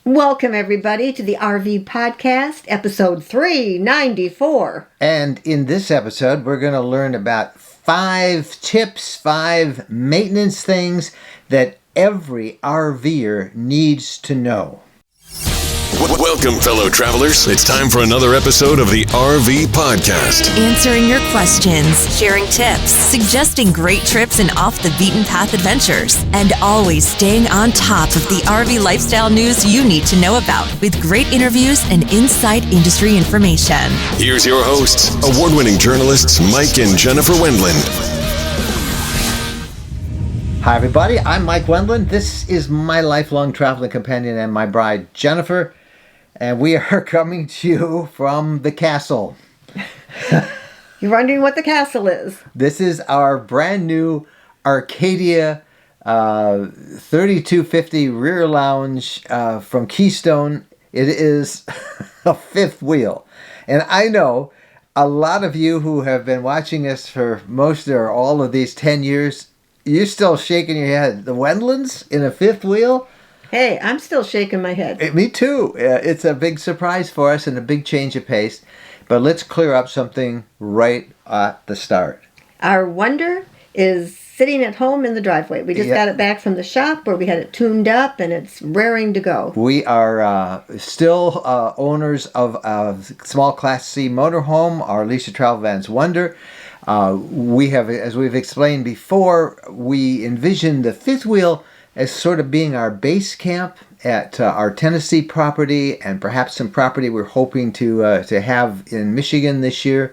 Welcome, everybody, to the RV Podcast, episode 394. And in this episode, we're going to learn about 5 tips, 5 maintenance things that every RVer needs to know. Welcome, fellow travelers. It's time for another episode of the RV Podcast. Answering your questions, sharing tips, suggesting great trips and off-the-beaten-path adventures, and always staying on top of the RV lifestyle news you need to know about with great interviews and inside industry information. Here's your hosts, award-winning journalists Mike and Jennifer Wendland. Hi, everybody. I'm Mike Wendland. This is my lifelong traveling companion and my bride, Jennifer. And we are coming to you from the castle. You're wondering what the castle is. This is our brand new Arcadia 3250 rear lounge from Keystone. It is a fifth wheel. And I know a lot of you who have been watching us for most or all of these 10 years, you're still shaking your head. The Wendlands in a fifth wheel? Hey, I'm still shaking my head. Me too. It's a big surprise for us and a big change of pace. But let's clear up something right at the start. Our Wonder is sitting at home in the driveway. We just got it back from the shop where we had it tuned up and it's raring to go. We are still owners of a small Class C motorhome, our leisure travel van's Wonder. We have, as we've explained before, we envision the fifth wheel as sort of being our base camp at our Tennessee property and perhaps some property we're hoping to have in Michigan this year,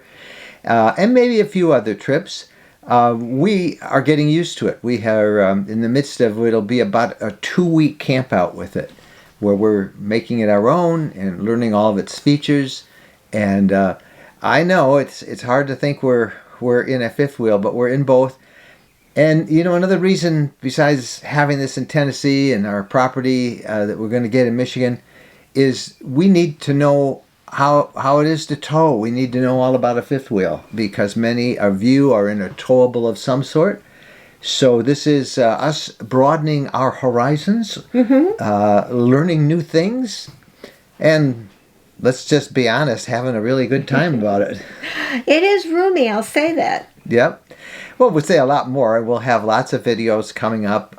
and maybe a few other trips. We are getting used to it. We are in the midst of it'll be about a 2-week camp out with it, where we're making it our own and learning all of its features. And I know it's hard to think we're in a fifth wheel, but we're in both. And, you know, another reason besides having this in Tennessee and our property that we're going to get in Michigan is we need to know how it is to tow. We need to know all about a fifth wheel because many of you are in a towable of some sort. So this is us broadening our horizons, learning new things, and let's just be honest, having a really good time about it. It is roomy, I'll say that. Yep. Well, we'll say a lot more. We'll have lots of videos coming up.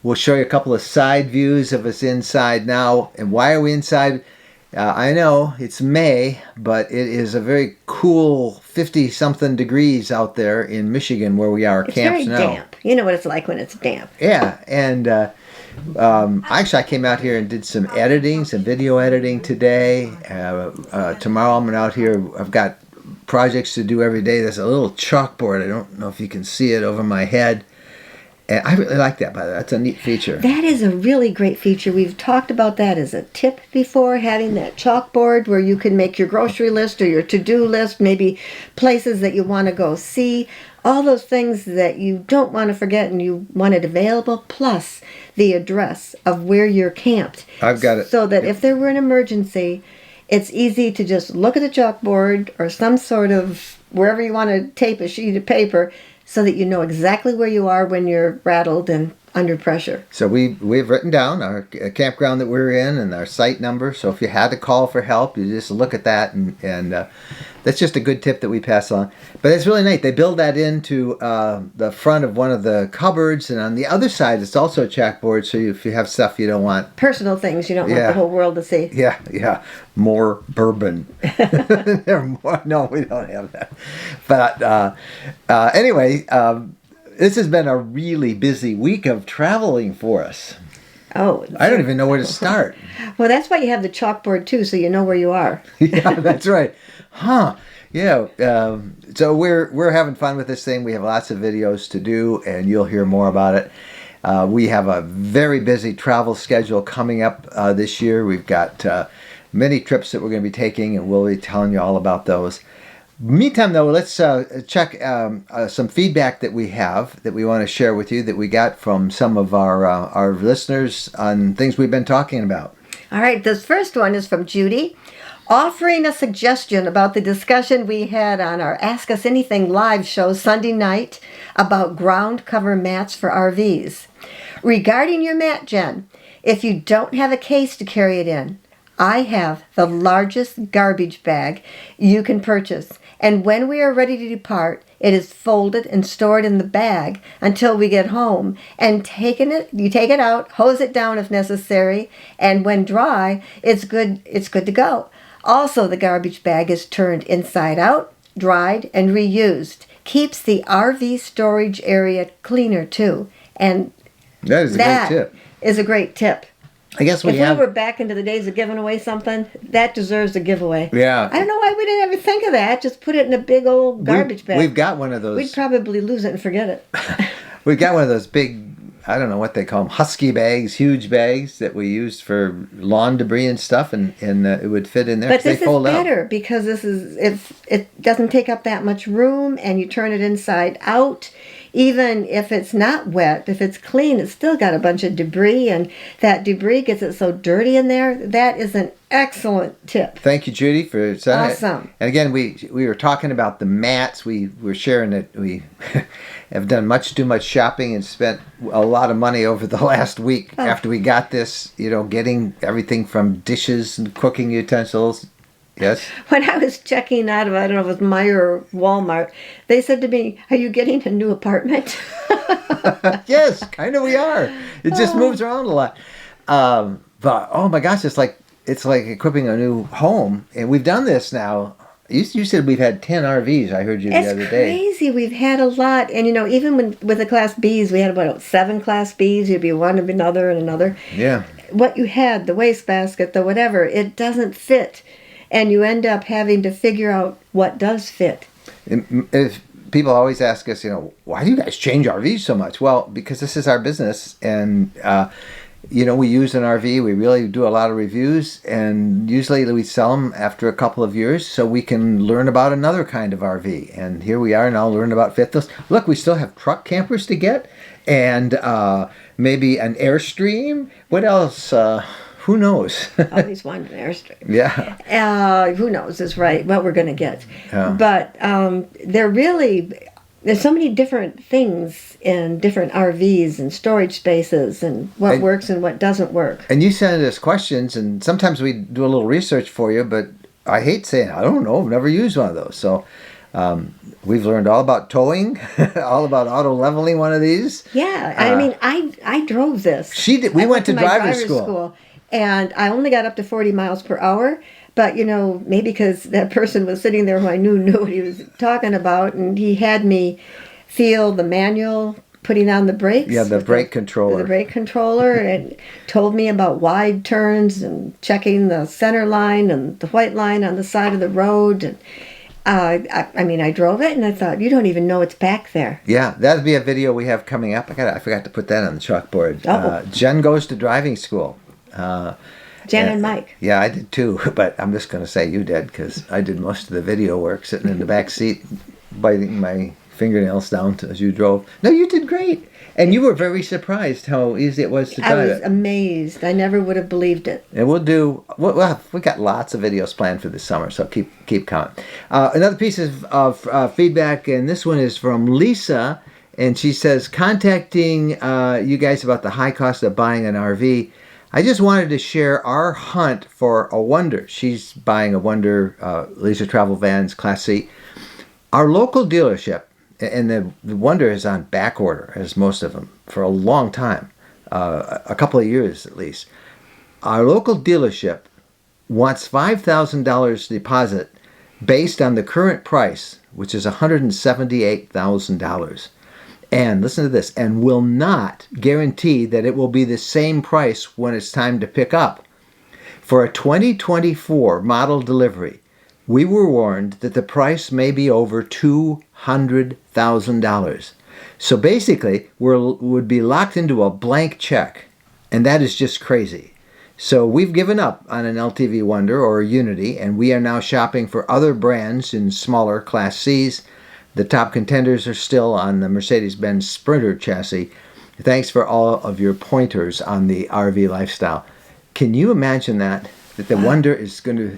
We'll show you a couple of side views of us inside now. And why are we inside? I know it's May, but it is a very cool 50-something degrees out there in Michigan where we are camped now. It's very damp. You know what it's like when it's damp. Yeah, and actually I came out here and did some editing, some video editing today. Tomorrow I'm out here. I've got projects to do every day. There's a little chalkboard. I don't know if you can see it over my head. And I really like that, by the way. That's a neat feature. That is a really great feature. We've talked about that as a tip before, having that chalkboard where you can make your grocery list or your to-do list, maybe places that you want to go see, all those things that you don't want to forget and you want it available, plus the address of where you're camped. I've got it. So that if there were an emergency, it's easy to just look at the chalkboard or some sort of, wherever you want to tape a sheet of paper, so that you know exactly where you are when you're rattled and under pressure. So we've written down our campground that we're in and our site number. So if you had to call for help, you just look at that, and that's just a good tip that we pass on. But it's really neat. They build that into the front of one of the cupboards, and on the other side, it's also a chalkboard. So if you have stuff you don't want, personal things you don't want the whole world to see. Yeah. More bourbon. No, we don't have that. But anyway. This has been a really busy week of traveling for us. Oh. I don't even know where to start. Well, that's why you have the chalkboard, too, so you know where you are. Yeah, that's right. Huh. Yeah. So we're having fun with this thing. We have lots of videos to do, and you'll hear more about it. We have a very busy travel schedule coming up this year. We've got many trips that we're going to be taking, and we'll be telling you all about those. Meantime, though, let's check some feedback that we have that we want to share with you that we got from some of our listeners on things we've been talking about. All right, this first one is from Judy, offering a suggestion about the discussion we had on our Ask Us Anything live show Sunday night about ground cover mats for RVs. Regarding your mat, Jen, If you don't have a case to carry it in, I have the largest garbage bag you can purchase. And when we are ready to depart, it is folded and stored in the bag until we get home. And you take it out, hose it down if necessary, and when dry, it's good to go. Also, the garbage bag is turned inside out, dried, and reused. Keeps the RV storage area cleaner too. And that is a great tip. Is a great tip. I guess if we were back into the days of giving away something, that deserves a giveaway. Yeah. I don't know why we didn't ever think of that. Just put it in a big old garbage bag. We've got one of those. We'd probably lose it and forget it. We've got one of those big, I don't know what they call them, husky bags, huge bags that we use for lawn debris and stuff, and it would fit in there. But this is better because it doesn't take up that much room, and you turn it inside out. Even if it's not wet, if it's clean, it's still got a bunch of debris, and that debris gets it so dirty in there. That is an excellent tip. Thank you, Judy, for saying it. Awesome. And again, we were talking about the mats. We were sharing that we have done too much shopping and spent a lot of money over the last week after we got this, getting everything from dishes and cooking utensils. Yes. When I was checking out of, I don't know if it was Meijer or Walmart, they said to me, "Are you getting a new apartment?" Yes, kind of we are. It just moves around a lot. But oh my gosh, it's like equipping a new home, and we've done this now. You said we've had 10 RVs. I heard you the other day. It's crazy. We've had a lot, and even with the Class Bs, we had about 7 Class Bs. You'd be one, another, and another. Yeah. What you had, the wastebasket, the whatever, it doesn't fit. And you end up having to figure out what does fit. If people always ask us, why do you guys change RVs so much? Well, because this is our business, and we use an RV. We really do a lot of reviews, and usually we sell them after a couple of years, so we can learn about another kind of RV. And here we are now, learning about Fithless. Look, we still have truck campers to get, and maybe an Airstream. What else? Who knows? Always wanted an Airstream. Yeah. Who knows is right, what we're going to get. Yeah. But there's so many different things in different RVs and storage spaces and what works and what doesn't work. And you send us questions, and sometimes we do a little research for you, but I hate saying, I don't know, I've never used one of those. So we've learned all about towing, all about auto leveling one of these. Yeah, I mean, I drove this. She did. We went to driver's school. And I only got up to 40 miles per hour. But, maybe because that person was sitting there who I knew what he was talking about. And he had me feel the manual putting on the brakes. Yeah, the brake controller. The brake controller. And told me about wide turns and checking the center line and the white line on the side of the road. And I drove it and I thought, you don't even know it's back there. Yeah, that'd be a video we have coming up. I forgot to put that on the chalkboard. Jen goes to driving school. Jen and Mike. Yeah, I did too, but I'm just going to say you did because I did most of the video work sitting in the back seat, biting my fingernails down as you drove. No, you did great. And you were very surprised how easy it was to drive it. I was amazed. I never would have believed it. And we got lots of videos planned for this summer, so keep counting. Another piece of feedback, and this one is from Lisa, and she says, contacting you guys about the high cost of buying an RV, I just wanted to share our hunt for a Wonder. She's buying a Wonder Leisure Travel Vans Class C. Our local dealership, and the Wonder is on back order, as most of them, for a long time, a couple of years at least. Our local dealership wants $5,000 deposit based on the current price, which is $178,000. And listen to this, and will not guarantee that it will be the same price when it's time to pick up. For a 2024 model delivery, we were warned that the price may be over $200,000. So basically, we would be locked into a blank check, and that is just crazy. So we've given up on an LTV Wonder or a Unity, and we are now shopping for other brands in smaller Class Cs. The top contenders are still on the Mercedes-Benz Sprinter chassis. Thanks for all of your pointers on the RV lifestyle. Can you imagine that the Wonder is going to,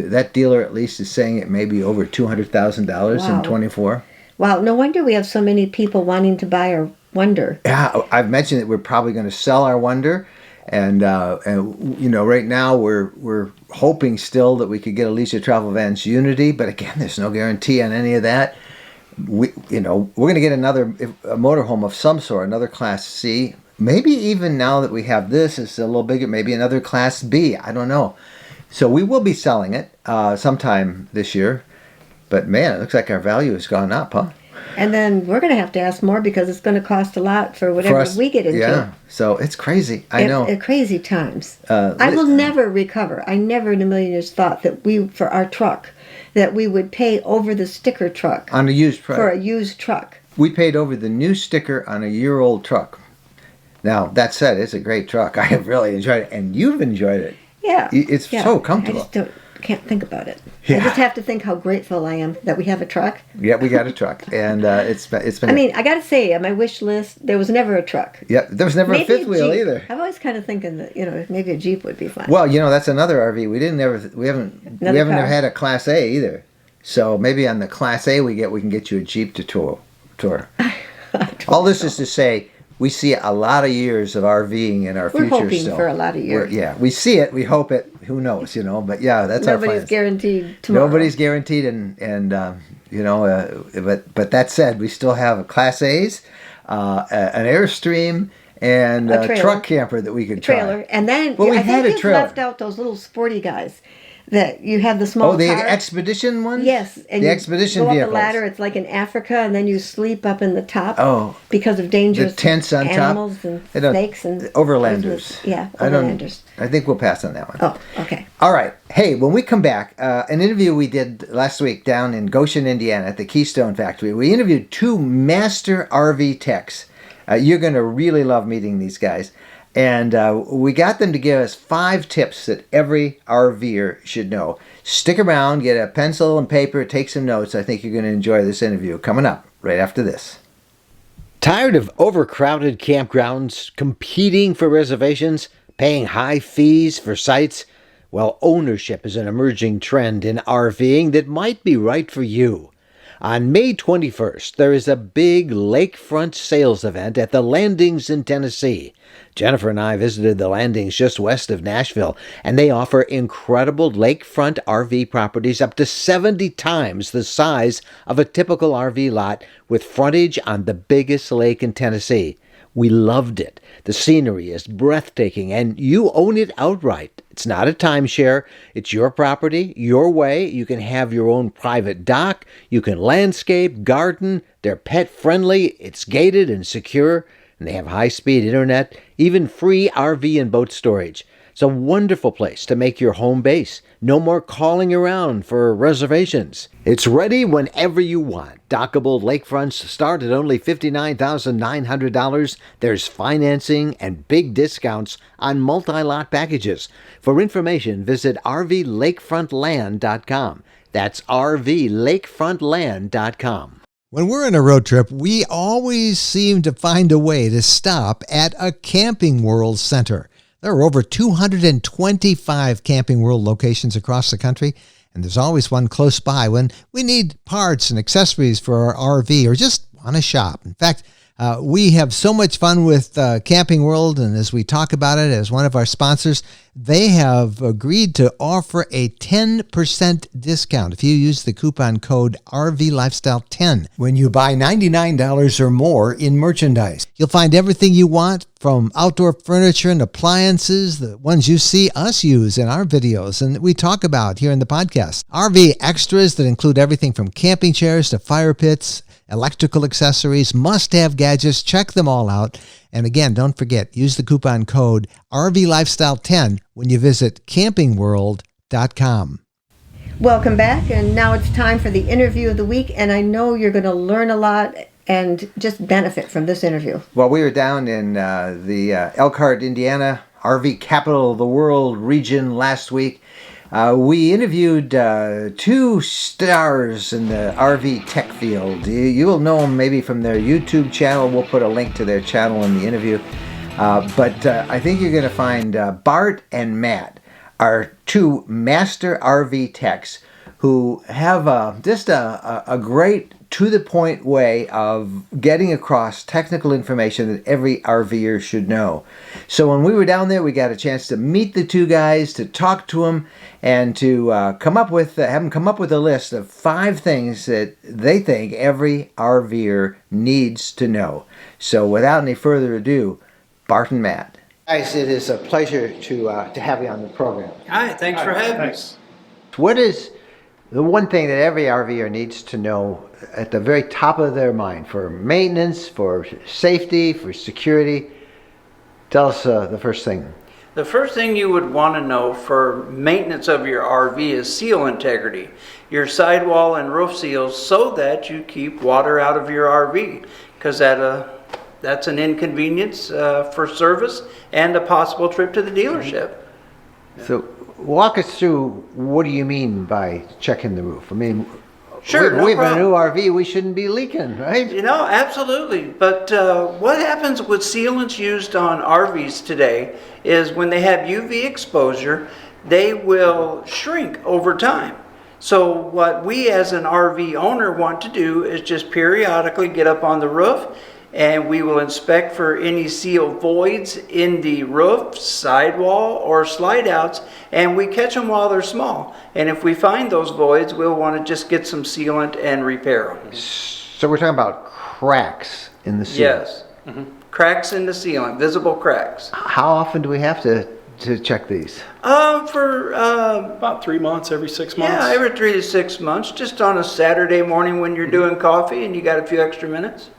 that dealer at least is saying it may be over $200,000 in 24? Wow, no wonder we have so many people wanting to buy our Wonder. Yeah, I've mentioned that we're probably going to sell our Wonder, And right now we're hoping still that we could get Alicia Travel Vans Unity, but again, there's no guarantee on any of that. We're going to get a motorhome of some sort, another Class C. Maybe even now that we have this, it's a little bigger, maybe another Class B. I don't know. So we will be selling it sometime this year. But man, it looks like our value has gone up, huh? And then we're going to have to ask more because it's going to cost a lot for whatever we get into. Yeah, so it's crazy. I know. Crazy times. I will never recover. I never in a million years thought that for our truck, that we would pay over the sticker truck. On a used truck. For a used truck. We paid over the new sticker on a year-old truck. Now, that said, it's a great truck. I have really enjoyed it, and you've enjoyed it. Yeah. It's so comfortable. I just can't think about it. Yeah. I just have to think how grateful I am that we have a truck. Yeah, we got a truck, and it's been. I mean, I got to say, on my wish list, there was never a truck. Yeah, there was never Maybe a fifth wheel Jeep. either. I'm always kind of thinking that maybe a Jeep would be fun. Well, that's another RV. We haven't never had a Class A either. So maybe on the Class A we can get you a Jeep to tour. All this is to say, we see a lot of years of RVing in our future. We're hoping still. for a lot of years. We see it. We hope it. Who knows? But yeah, that's our plan. Nobody's guaranteed tomorrow. Nobody's guaranteed, and but that said, we still have Class A's, an Airstream, and a truck camper that we could trailer. try. And then we I had think a you've trailer. left out those little sporty guys. That you have the small the car. Expedition ones? Yes. And the Expedition go up vehicles. the ladder, it's like in Africa, and then you sleep up in the top. Oh. Because of dangerous the tents on animals top. and snakes and... Overlanders. Overlanders. I think we'll pass on that one. Oh, okay. All right. Hey, when we come back, an interview we did last week down in Goshen, Indiana at the Keystone Factory. We interviewed two master RV techs. You're going to really love meeting these guys. And we got them to give us 5 tips that every RVer should know. Stick around, get a pencil and paper, take some notes. I think you're going to enjoy this interview. Coming up right after this. Tired of overcrowded campgrounds, competing for reservations, paying high fees for sites? Well, ownership is an emerging trend in RVing that might be right for you. On May 21st, there is a big lakefront sales event at the Landings in Tennessee. Jennifer and I visited the Landings just west of Nashville, and they offer incredible lakefront RV properties up to 70 times the size of a typical RV lot with frontage on the biggest lake in Tennessee. We loved it. The scenery is breathtaking, and you own it outright. It's not a timeshare. It's your property, your way. You can have your own private dock. You can landscape, garden. They're pet-friendly. It's gated and secure. And they have high-speed internet, even free RV and boat storage. It's a wonderful place to make your home base. No more calling around for reservations. It's ready whenever you want. Dockable lakefronts start at only $59,900. There's financing and big discounts on multi-lot packages. For information, visit rvlakefrontland.com. That's rvlakefrontland.com. When we're on a road trip, we always seem to find a way to stop at a Camping World center. There are over 225 Camping World locations across the country, and there's always one close by when we need parts and accessories for our RV or just want to shop. In fact, we have so much fun with Camping World, and as we talk about it as one of our sponsors, they have agreed to offer a 10% discount if you use the coupon code RVLifestyle10 when you buy $99 or more in merchandise. You'll find everything you want, from outdoor furniture and appliances, the ones you see us use in our videos and we talk about here in the podcast. RV extras that include everything from camping chairs to fire pits, electrical accessories, must-have gadgets. Check them all out. And again, don't forget, use the coupon code RVLifestyle10 when you visit campingworld.com. Welcome back, and now it's time for the interview of the week, and I know you're going to learn a lot and just benefit from this interview. Well, we were down in the Elkhart, Indiana, RV capital of the world region last week. We interviewed 2 stars in the RV tech field. You will know them maybe from their YouTube channel. We'll put a link to their channel in the interview. But I think you're going to find Bart and Matt are 2 master RV techs who have just a great, to-the-point way of getting across technical information that every RVer should know. So when we were down there, we got a chance to meet the two guys, to talk to them, and to have them come up with a list of 5 things that they think every RVer needs to know. So without any further ado, Bart and Matt. Guys, it is a pleasure to have you on the program. Hi, thanks for having us. What is the one thing that every RVer needs to know at the very top of their mind for maintenance, for safety, for security? Tell us the first thing. The first thing you would want to know for maintenance of your RV is seal integrity, your sidewall and roof seals, so that you keep water out of your RV, because that's an inconvenience for service and a possible trip to the dealership. So walk us through, what do you mean by checking the roof? I mean, Sure, no we have a problem. new RV, we shouldn't be leaking, right? You know, absolutely. But what happens with sealants used on RVs today is when they have UV exposure, they will shrink over time. So what we as an RV owner want to do is just periodically get up on the roof, and we will inspect for any seal voids in the roof, sidewall, or slide outs, and we catch them while they're small. And if we find those voids, we'll want to just get some sealant and repair them. So we're talking about cracks in the seal. Yes. Cracks in the sealant, visible cracks. How often do we have to check these? For About 3 months, every 6 months. yeah, every 3 to 6 months, just on a Saturday morning when you're doing coffee and you got a few extra minutes.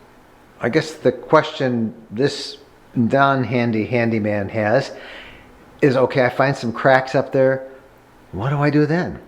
I guess the question this handyman has is, okay, I find some cracks up there. What do I do then?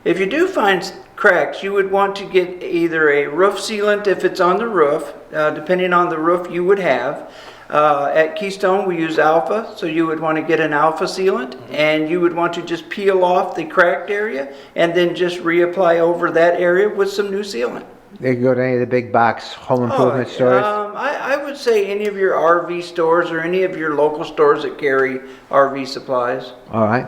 If you do find cracks, you would want to get either a roof sealant if it's on the roof, depending on the roof you would have. At Keystone, we use alpha, so you would want to get an alpha sealant, and you would want to just peel off the cracked area and then just reapply over that area with some new sealant. They can go to any of the big box home improvement stores? I would say any of your RV stores or any of your local stores that carry RV supplies. All right.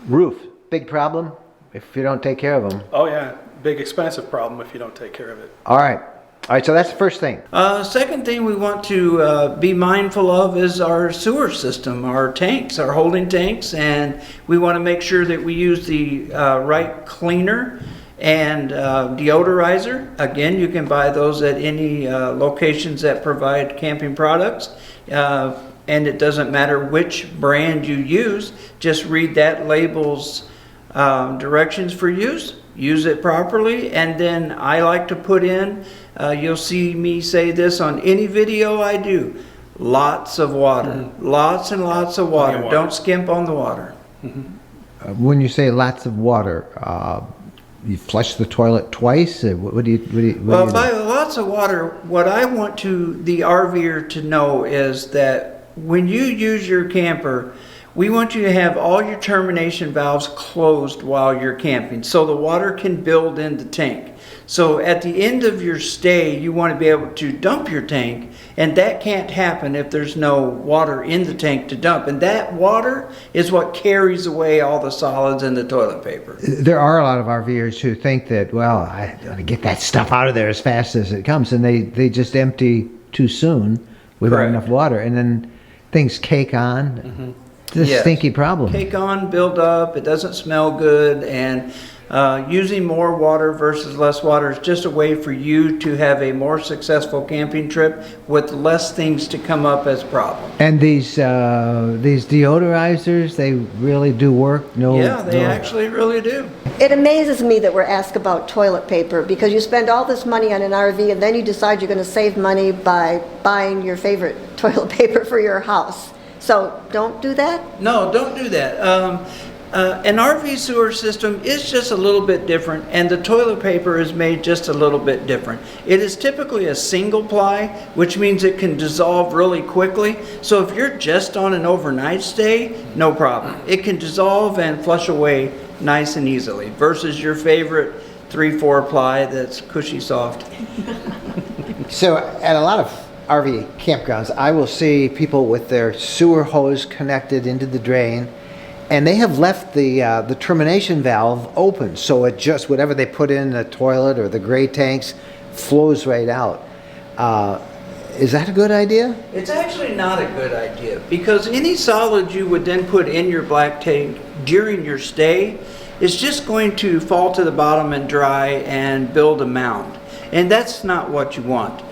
Roof, big problem if you don't take care of them. Oh yeah, big expensive problem if you don't take care of it. All right. All right, so that's the first thing. Second thing we want to be mindful of is our sewer system, our tanks, our holding tanks, and we want to make sure that we use the right cleaner and deodorizer. Again, you can buy those at any locations that provide camping products, and it doesn't matter which brand you use. Just read that label's directions for use it properly, and then I like to put in, you'll see me say this on any video I do, lots of water. Lots and lots of water. water. Don't skimp on the water. When you say lots of water, you flush the toilet twice? What do you Well, do? by lots of water, what I want the RVer to know is that when you use your camper, we want you to have all your termination valves closed while you're camping so the water can build in the tank. So at the end of your stay, you want to be able to dump your tank, and that can't happen if there's no water in the tank to dump. And that water is what carries away all the solids and the toilet paper. There are a lot of RVers who think that, well, I got to get that stuff out of there as fast as it comes, and they just empty too soon without Correct. enough water, and then things cake on. It's a Yes. stinky problem. Cake on, build up, it doesn't smell good, and using more water versus less water is just a way for you to have a more successful camping trip with less things to come up as problems. And these deodorizers, they really do work? Yeah, they actually really do. It amazes me that we're asked about toilet paper because you spend all this money on an RV and then you decide you're going to save money by buying your favorite toilet paper for your house. So don't do that? No, don't do that. An RV sewer system is just a little bit different, and the toilet paper is made just a little bit different. It is typically a single ply, which means it can dissolve really quickly. So if you're just on an overnight stay, no problem. It can dissolve and flush away nice and easily versus your favorite 3-4 ply that's cushy soft. So at a lot of RV campgrounds, I will see people with their sewer hose connected into the drain, And they have left the termination valve open, so it just, whatever they put in the toilet or the gray tanks flows right out. Is that a good idea? It's actually not a good idea, because any solid you would then put in your black tank during your stay is just going to fall to the bottom and dry and build a mound. And that's not what you want.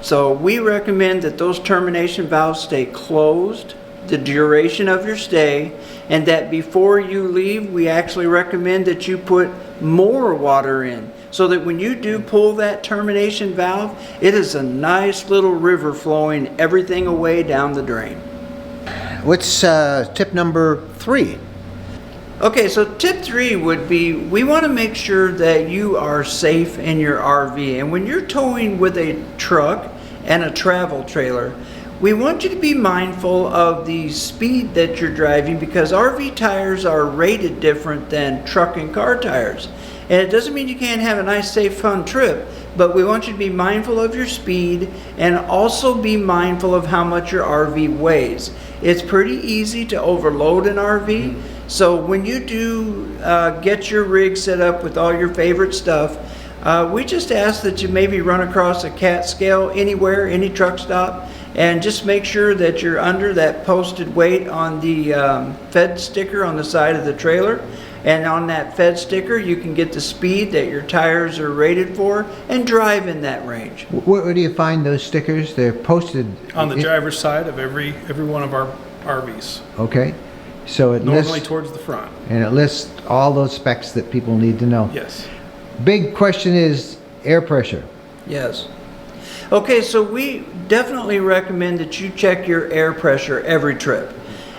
So we recommend that those termination valves stay closed the duration of your stay, and that before you leave, we actually recommend that you put more water in, so that when you do pull that termination valve, it is a nice little river flowing everything away down the drain. What's tip number 3? Okay, so tip 3 would be, we want to make sure that you are safe in your RV. And when you're towing with a truck and a travel trailer, we want you to be mindful of the speed that you're driving, because RV tires are rated different than truck and car tires. And it doesn't mean you can't have a nice, safe, fun trip, but we want you to be mindful of your speed and also be mindful of how much your RV weighs. It's pretty easy to overload an RV, so when you do get your rig set up with all your favorite stuff, we just ask that you maybe run across a CAT scale anywhere, any truck stop, and just make sure that you're under that posted weight on the Fed sticker on the side of the trailer. And on that Fed sticker, you can get the speed that your tires are rated for and drive in that range. Where do you find those stickers? They're posted On the driver's side of every one of our RVs, Okay, so it normally lists, towards the front. and it lists all those specs that people need to know. Yes. Big question is air pressure. Yes. Okay, so we definitely recommend that you check your air pressure every trip.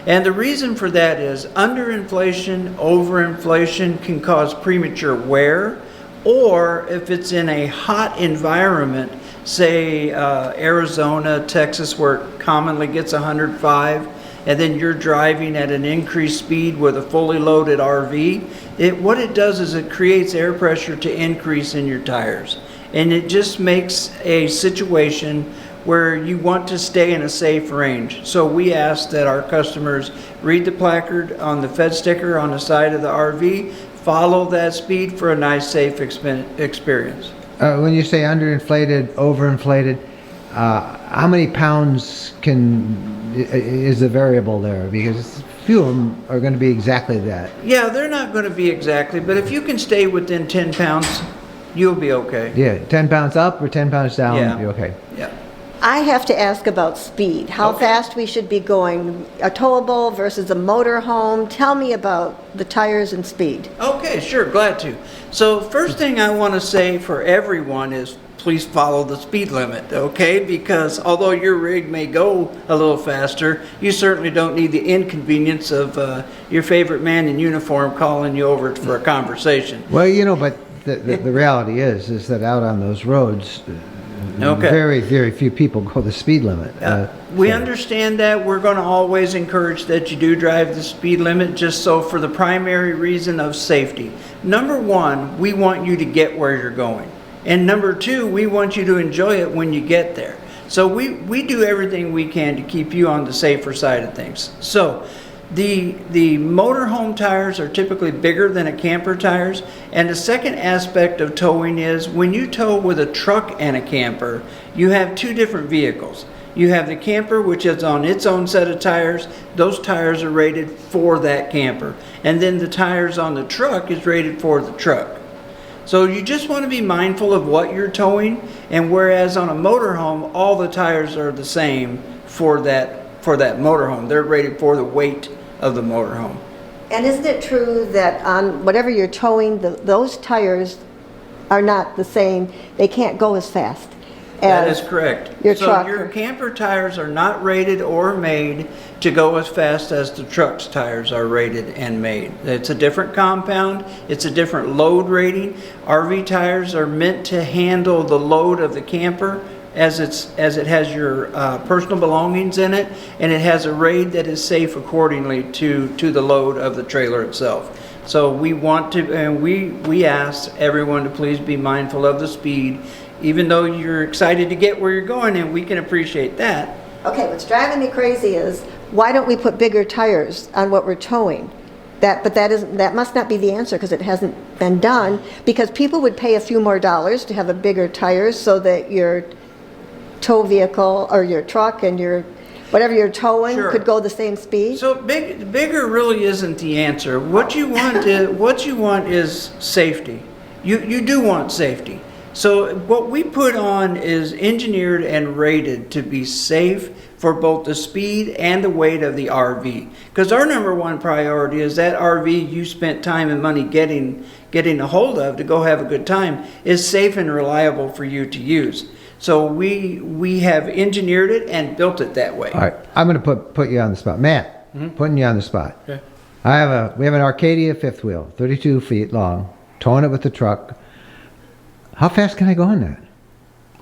And the reason for that is underinflation, overinflation can cause premature wear, or if it's in a hot environment, say Arizona, Texas, where it commonly gets 105, and then you're driving at an increased speed with a fully loaded RV, what it does is it creates air pressure to increase in your tires. And it just makes a situation where you want to stay in a safe range. So we ask that our customers read the placard on the Fed sticker on the side of the RV, follow that speed for a nice, safe experience. When you say underinflated, overinflated, how many pounds is the variable there? Because few of them are going to be exactly that. Yeah, they're not going to be exactly, but if you can stay within 10 pounds, you'll be okay. Yeah, 10 pounds up or 10 pounds down, Yeah. you're okay. Yeah. I have to ask about speed, how Okay. fast we should be going, a towable versus a motor home. Tell me about the tires and speed. Okay, sure, glad to. So first thing I want to say for everyone is please follow the speed limit, okay? Because although your rig may go a little faster, you certainly don't need the inconvenience of your favorite man in uniform calling you over for a conversation. Well, but the reality is that out on those roads, Okay. very, very few people go the speed limit. We so- understand that. We're going to always encourage that you do drive the speed limit, just so for the primary reason of safety. Number one, we want you to get where you're going. And number two, we want you to enjoy it when you get there. So we do everything we can to keep you on the safer side of things. So the motorhome tires are typically bigger than a camper tires. And the second aspect of towing is when you tow with a truck and a camper, you have two different vehicles. You have the camper, which is on its own set of tires. Those tires are rated for that camper. And then the tires on the truck is rated for the truck. So you just want to be mindful of what you're towing, and whereas on a motorhome, all the tires are the same for that motorhome. They're rated for the weight of the motorhome. And isn't it true that on whatever you're towing, those tires are not the same? They can't go as fast That as is correct. your So truck. your camper tires are not rated or made to go as fast as the truck's tires are rated and made. It's a different compound. It's a different load rating. RV tires are meant to handle the load of the camper as it has your personal belongings in it, and it has a raid that is safe accordingly to the load of the trailer itself. So we want to, and we ask everyone to please be mindful of the speed, even though you're excited to get where you're going, and we can appreciate that. Okay, what's driving me crazy is, why don't we put bigger tires on what we're towing? That must not be the answer because it hasn't been done, because people would pay a few more dollars to have a bigger tires so that your tow vehicle or your truck and your whatever you're towing Sure. could go the same speed. So bigger really isn't the answer. What you want is safety. You do want safety. So what we put on is engineered and rated to be safe for both the speed and the weight of the RV. Because our number one priority is that RV you spent time and money getting a hold of to go have a good time is safe and reliable for you to use. So we have engineered it and built it that way. All right, I'm going to put you on the spot, Matt. Putting you on the spot. Okay. We have an Arcadia fifth wheel, 32 feet long, towing it with the truck. How fast can I go on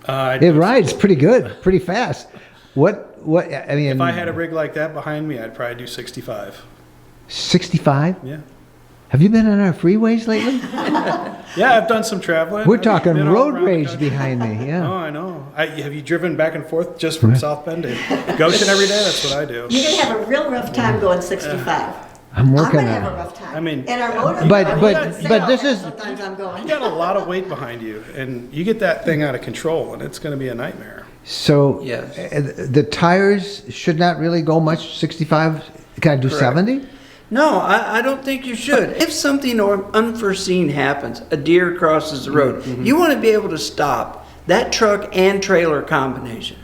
that? It rides pretty good, pretty fast. What? I mean, If I had a rig like that behind me, I'd probably do 65. 65. Yeah. Have you been on our freeways lately? Yeah, I've done some traveling. We're I've talking been all road around the rage country. behind me. Yeah. Oh, I know. Have you driven back and forth just from South Bend to Goshen every day? That's what I do. You're gonna have a real rough time going 65. I'm working gonna on have a it. rough time. I mean- and our motor. But this is- sometimes I'm going. You got a lot of weight behind you, and you get that thing out of control, and it's going to be a nightmare. So Yes. the tires should not really go much. 65. Can I do Correct. 70? No, I don't think you should. If something unforeseen happens, a deer crosses the road, you want to be able to stop that truck and trailer combination.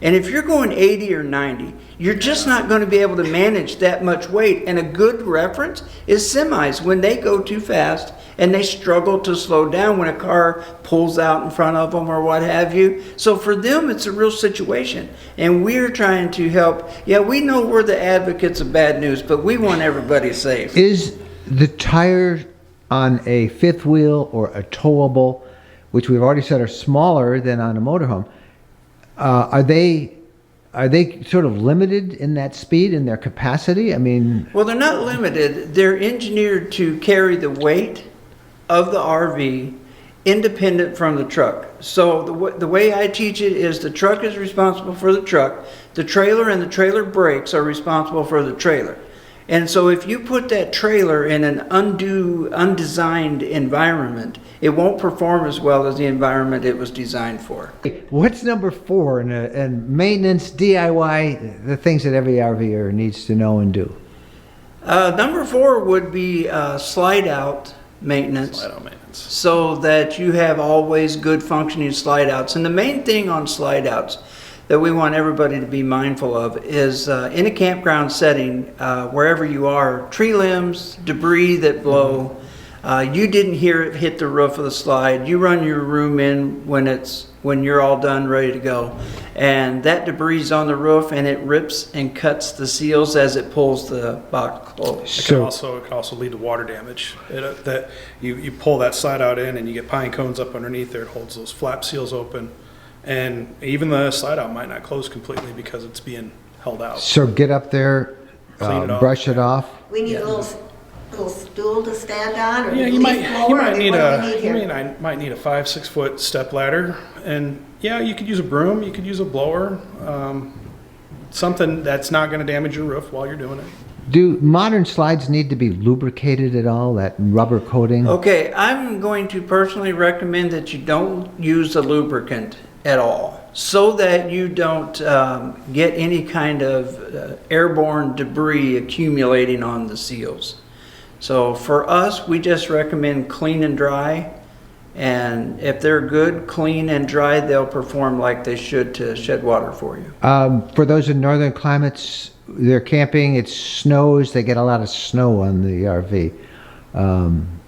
And if you're going 80 or 90, you're just not going to be able to manage that much weight. And a good reference is semis. When they go too fast and they struggle to slow down when a car pulls out in front of them or what have you. So for them, it's a real situation. And we're trying to help. Yeah, we know we're the advocates of bad news, but we want everybody safe. Is the tire on a fifth wheel or a towable, which we've already said are smaller than on a motorhome, are they sort of limited in that speed, in their capacity? I mean, Well, they're not limited. They're engineered to carry the weight of the RV independent from the truck. So the way I teach it is the truck is responsible for the truck. The trailer and the trailer brakes are responsible for the trailer. And so if you put that trailer in an undesigned environment, it won't perform as well as the environment it was designed for. what's number 4 in maintenance, DIY, the things that every RVer needs to know and do? Number 4 would be slide out maintenance. Slide out maintenance. So that you have always good functioning slide outs. And the main thing on slide outs that we want everybody to be mindful of is in a campground setting, wherever you are, tree limbs, debris that blow, you didn't hear it hit the roof of the slide. You run your room in when you're all done, ready to go. And that debris is on the roof and it rips and cuts the seals as it pulls the box closed. It can also lead to water damage. That you pull that slide out in and you get pine cones up underneath there. It holds those flap seals open. And even the slide out might not close completely because it's being held out. So get up there, Clean it off. brush it off. We need a little stool to stand on, or Yeah, leaf you might blower, or need what do we a need here? might need a 5-6 foot step ladder, and yeah, you could use a broom, you could use a blower, something that's not going to damage your roof while you're doing it. Do modern slides need to be lubricated at all, that rubber coating? Okay, I'm going to personally recommend that you don't use a lubricant at all, so that you don't get any kind of airborne debris accumulating on the seals. So for us, we just recommend clean and dry, and if they're good, clean and dry, they'll perform like they should to shed water for you. For those in northern climates, they're camping, it snows, they get a lot of snow on the RV.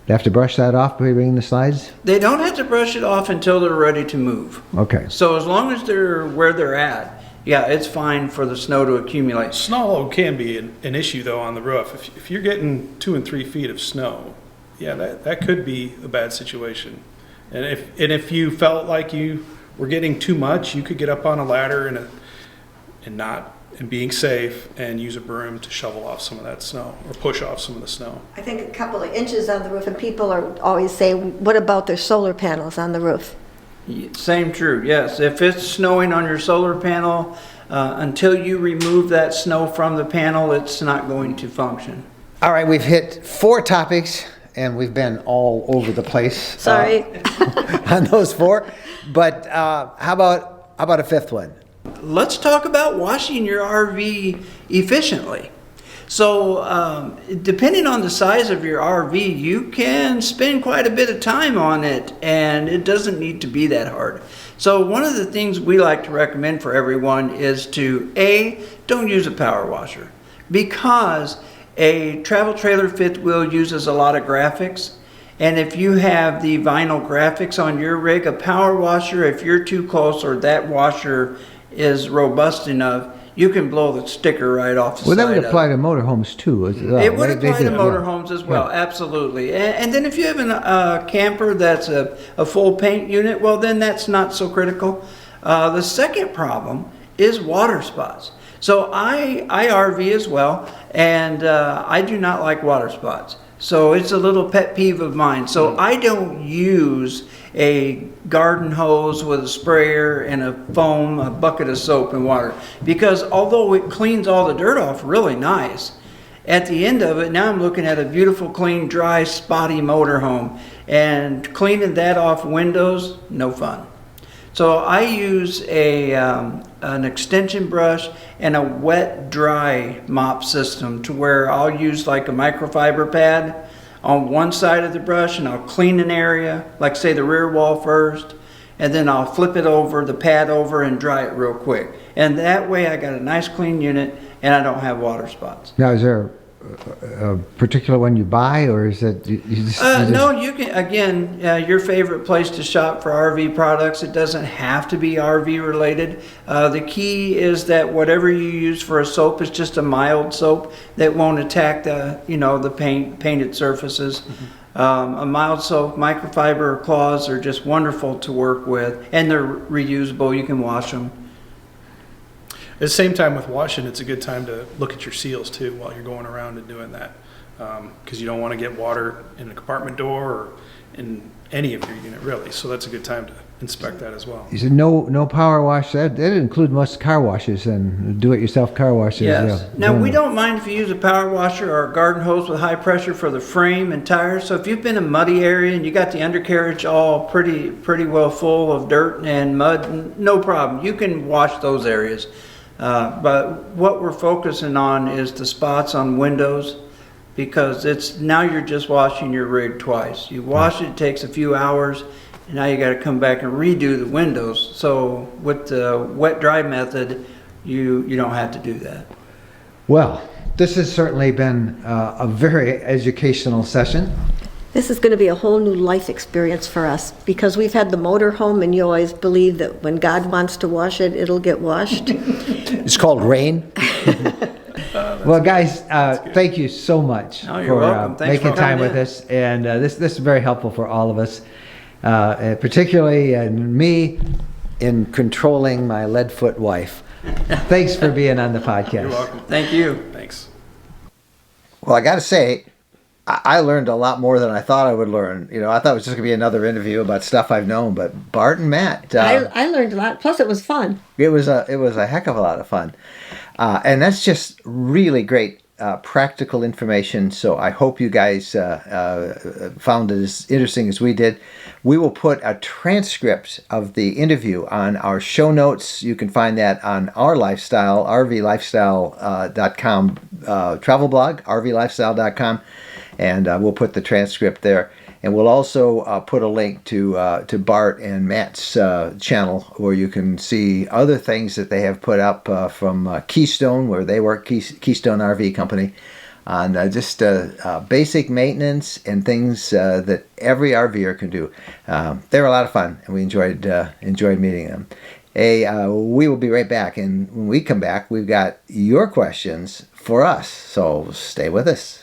They have to brush that off before bringing the slides? They don't have to brush it off until they're ready to move. Okay. So as long as they're where they're at, yeah, it's fine for the snow to accumulate. Snow load can be an issue though on the roof. If you're getting 2 and 3 feet of snow, yeah, that could be a bad situation. And if you felt like you were getting too much, you could get up on a ladder and being safe and use a broom to shovel off some of that snow or push off some of the snow. I think a couple of inches on the roof, and people are always saying, what about their solar panels on the roof? Same true, yes. If it's snowing on your solar panel, until you remove that snow from the panel, it's not going to function. All right, we've hit 4 topics, and we've been all over the place. Sorry. On those 4. But how about a 5th one? Let's talk about washing your RV efficiently. So, depending on the size of your RV, you can spend quite a bit of time on it, and it doesn't need to be that hard. So, one of the things we like to recommend for everyone is to don't use a power washer, because a travel trailer fifth wheel uses a lot of graphics. And if you have the vinyl graphics on your rig, a power washer, if you're too close or that washer is robust enough, you can blow the sticker right off the side. Well, that would apply to motorhomes too. It would apply to motorhomes as well, absolutely. And then if you have a camper that's a full paint unit, well, then that's not so critical. The second problem is water spots. So I RV as well, and I do not like water spots. So it's a little pet peeve of mine. So I don't use a garden hose with a sprayer and a bucket of soap and water, because although it cleans all the dirt off really nice, at the end of it, now I'm looking at a beautiful, clean, dry, spotty motorhome, and cleaning that off windows, no fun. So I use an extension brush and a wet dry mop system, to where I'll use like a microfiber pad on one side of the brush, and I'll clean an area, like say the rear wall first, and then I'll flip it over, the pad over, and dry it real quick. And that way I got a nice clean unit, and I don't have water spots. Now, is there a particular one you buy, or is it you just No, you can, again, your favorite place to shop for RV products. It doesn't have to be RV related. The key is that whatever you use for a soap is just a mild soap that won't attack the painted surfaces. A mild soap, microfiber cloths are just wonderful to work with, and they're reusable. You can wash them. At the same time with washing, it's a good time to look at your seals too while you're going around and doing that, because you don't want to get water in a compartment door or in any of your unit really. So that's a good time to inspect that as well. You said no power wash. That include most car washes and do-it-yourself car washes. Yes. Yeah. Now, we don't mind if you use a power washer or a garden hose with high pressure for the frame and tires. So if you've been in a muddy area and you got the undercarriage all pretty well full of dirt and mud, no problem. You can wash those areas. But what we're focusing on is the spots on windows, because now you're just washing your rig twice. You wash it takes a few hours, and now you got to come back and redo the windows. So with the wet dry method, you don't have to do that. Well, this has certainly been a very educational session. This is going to be a whole new life experience for us, because we've had the motor home, and you always believe that when God wants to wash it, it'll get washed. It's called rain. Well, guys, thank you so much for making time with us, and this is very helpful for all of us, particularly me in controlling my lead-foot wife. Thanks for being on the podcast. You're welcome. Thank you. Thanks. Well, I got to say, I learned a lot more than I thought I would learn. I thought it was just going to be another interview about stuff I've known, but Bart and Matt. I learned a lot. Plus, it was fun. It was a heck of a lot of fun, and that's just really great practical information. So I hope you guys found it as interesting as we did. We will put a transcript of the interview on our show notes. You can find that on our lifestyle, rvlifestyle.com travel blog, rvlifestyle.com. And we'll put the transcript there. And we'll also put a link to Bart and Matt's channel, where you can see other things that they have put up from Keystone, where they work, Keystone RV Company, on just basic maintenance and things that every RVer can do. They were a lot of fun, and we enjoyed meeting them. We will be right back. And when we come back, we've got your questions for us. So stay with us.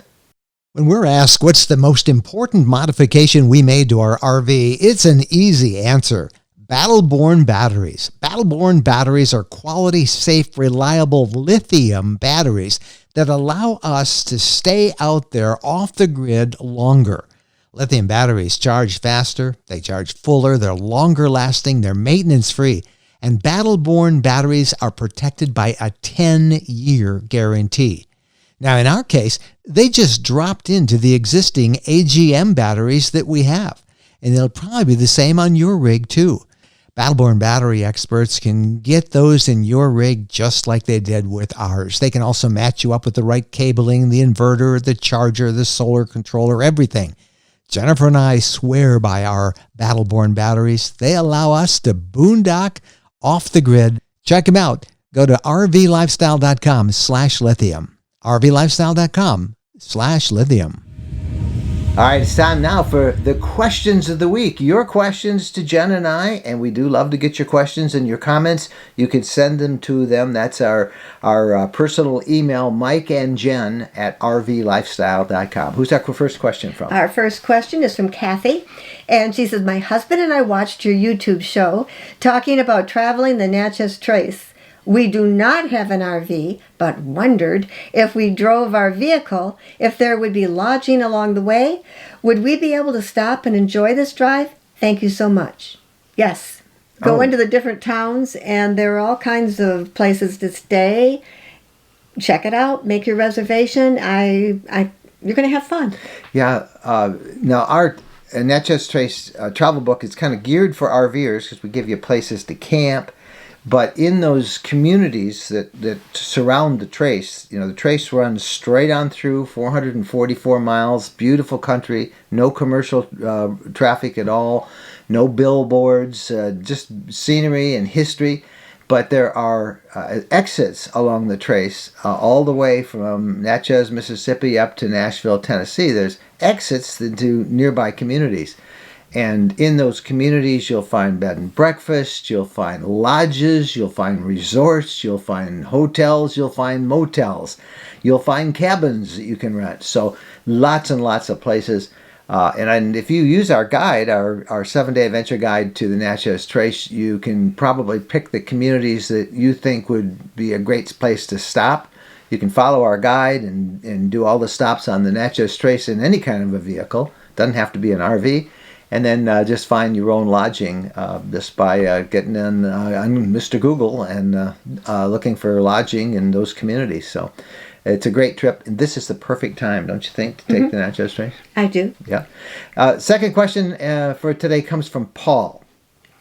When we're asked what's the most important modification we made to our RV, it's an easy answer. Battle-Born batteries. Battle-Born batteries are quality, safe, reliable lithium batteries that allow us to stay out there off the grid longer. Lithium batteries charge faster, they charge fuller, they're longer lasting, they're maintenance-free, and Battle-Born batteries are protected by a 10-year guarantee. Now, in our case, they just dropped into the existing AGM batteries that we have. And they'll probably be the same on your rig too. Battleborn battery experts can get those in your rig just like they did with ours. They can also match you up with the right cabling, the inverter, the charger, the solar controller, everything. Jennifer and I swear by our Battleborn batteries. They allow us to boondock off the grid. Check them out. Go to rvlifestyle.com/lithium. rvlifestyle.com/lithium. All right, it's time now for the questions of the week. Your questions to Jen and I, and we do love to get your questions and your comments. You can send them to them. That's our personal email, Mike and Jen at rvlifestyle.com. Who's our first question from? Our first question is from Kathy, and she says, my husband and I watched your YouTube show talking about traveling the Natchez Trace. We do not have an RV, but wondered if we drove our vehicle, if there would be lodging along the way. Would we be able to stop and enjoy this drive? Thank you so much. Yes. Go into the different towns, and there are all kinds of places to stay. Check it out. Make your reservation. You're going to have fun. Yeah. Now, our Natchez Trace travel book is kind of geared for RVers because we give you places to camp. But in those communities that surround the Trace, the Trace runs straight on through 444 miles, beautiful country, no commercial traffic at all, no billboards, just scenery and history. But there are exits along the Trace all the way from Natchez, Mississippi up to Nashville, Tennessee. There's exits into nearby communities. And in those communities, you'll find bed and breakfast, you'll find lodges, you'll find resorts, you'll find hotels, you'll find motels, you'll find cabins that you can rent. So lots and lots of places. And if you use our guide, our 7-day adventure guide to the Natchez Trace, you can probably pick the communities that you think would be a great place to stop. You can follow our guide and do all the stops on the Natchez Trace in any kind of a vehicle. Doesn't have to be an RV. And then just find your own lodging just by getting on Mr. Google and looking for lodging in those communities. So it's a great trip. And this is the perfect time, don't you think, to take the Natchez Trace? I do. Yeah. Second question for today comes from Paul.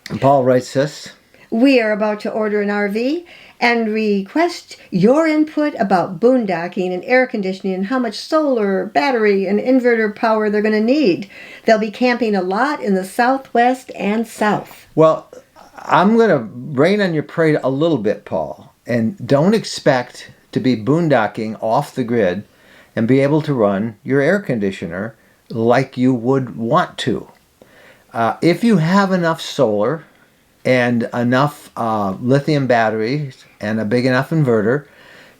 And Paul writes this. We are about to order an RV and request your input about boondocking and air conditioning and how much solar, battery, and inverter power they're going to need. They'll be camping a lot in the Southwest and South. Well, I'm going to rain on your parade a little bit, Paul. And don't expect to be boondocking off the grid and be able to run your air conditioner like you would want to. If you have enough solar and enough lithium batteries and a big enough inverter,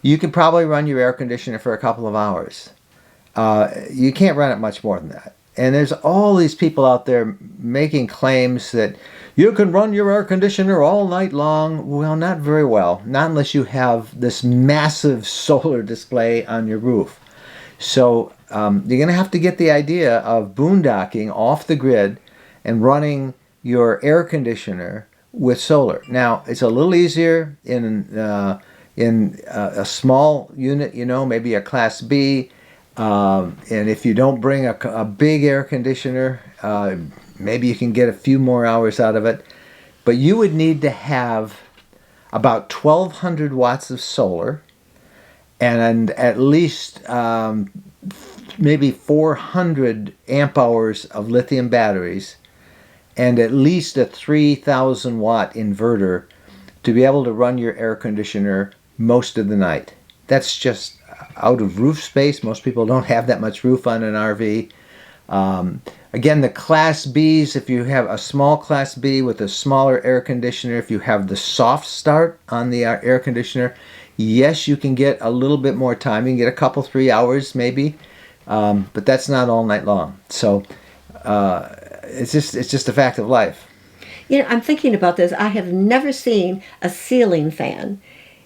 you can probably run your air conditioner for a couple of hours. You can't run it much more than that. And there's all these people out there making claims that you can run your air conditioner all night long. Well, not very well. Not unless you have this massive solar display on your roof. So you're going to have to get the idea of boondocking off the grid and running your air conditioner with solar. Now, it's a little easier in a small unit, maybe a Class B. And if you don't bring a big air conditioner, maybe you can get a few more hours out of it. But you would need to have about 1,200 watts of solar and at least maybe 400 amp hours of lithium batteries and at least a 3,000 watt inverter to be able to run your air conditioner most of the night. That's just out of roof space. Most people don't have that much roof on an RV. Again, the Class Bs, if you have a small Class B with a smaller air conditioner, if you have the soft start on the air conditioner, yes, you can get a little bit more time. You can get a couple, 3 hours maybe, but that's not all night long. So it's just a fact of life. I'm thinking about this. I have never seen a ceiling fan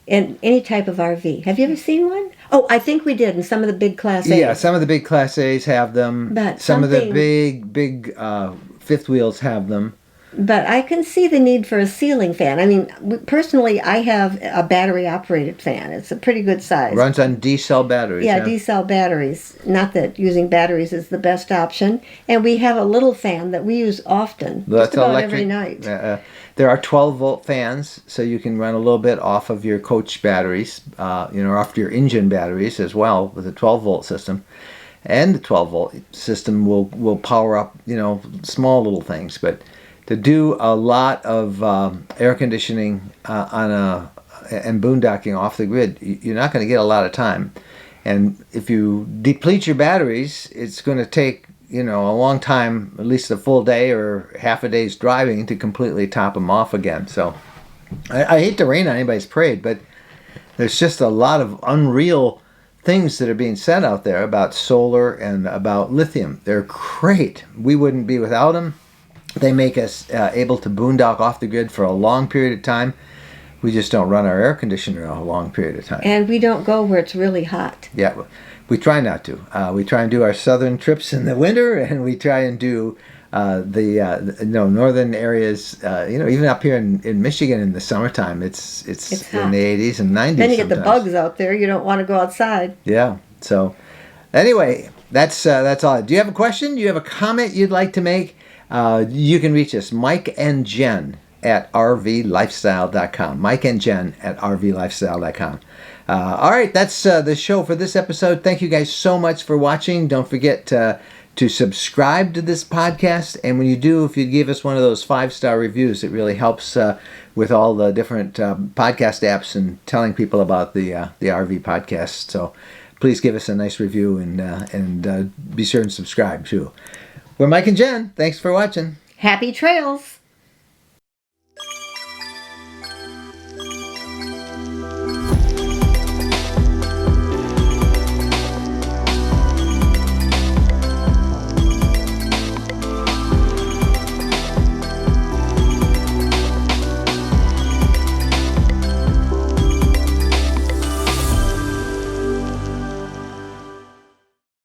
in any type of RV. Have you ever seen one? Oh, I think we did in some of the big Class A's. Yeah, some of the big Class A's have them. But some of the big fifth wheels have them. But I can see the need for a ceiling fan. I mean, personally, I have a battery-operated fan. It's a pretty good size. Runs on D-cell batteries. Yeah, huh? D-cell batteries. Not that using batteries is the best option. And we have a little fan that we use often, just about every night. There are 12-volt fans, so you can run a little bit off of your coach batteries, off your engine batteries as well with a 12-volt system. And the 12-volt system will power up, small little things. But to do a lot of air conditioning and boondocking off the grid, you're not going to get a lot of time. And if you deplete your batteries, it's going to take a long time, at least a full day or half a day's driving to completely top them off again. So I hate to rain on anybody's parade, but there's just a lot of unreal things that are being said out there about solar and about lithium. They're great. We wouldn't be without them. They make us able to boondock off the grid for a long period of time. We just don't run our air conditioner a long period of time. And we don't go where it's really hot. Yeah, we try not to. We try and do our southern trips in the winter, and we try and do the northern areas. Even up here in Michigan in the summertime, it's in the 80s and 90s. Then you get the sometimes. bugs out there. You don't want to go outside. Yeah. So, anyway, that's all. Do you have a question? Do you have a comment you'd like to make? You can reach us, Mike and Jen at RVlifestyle.com. Mike and Jen at RVlifestyle.com. All right, that's the show for this episode. Thank you guys so much for watching. Don't forget to subscribe to this podcast. And when you do, if you give us one of those 5-star reviews, it really helps with all the different podcast apps and telling people about the RV podcast. So please give us a nice review and be sure and subscribe too. We're Mike and Jen. Thanks for watching. Happy trails.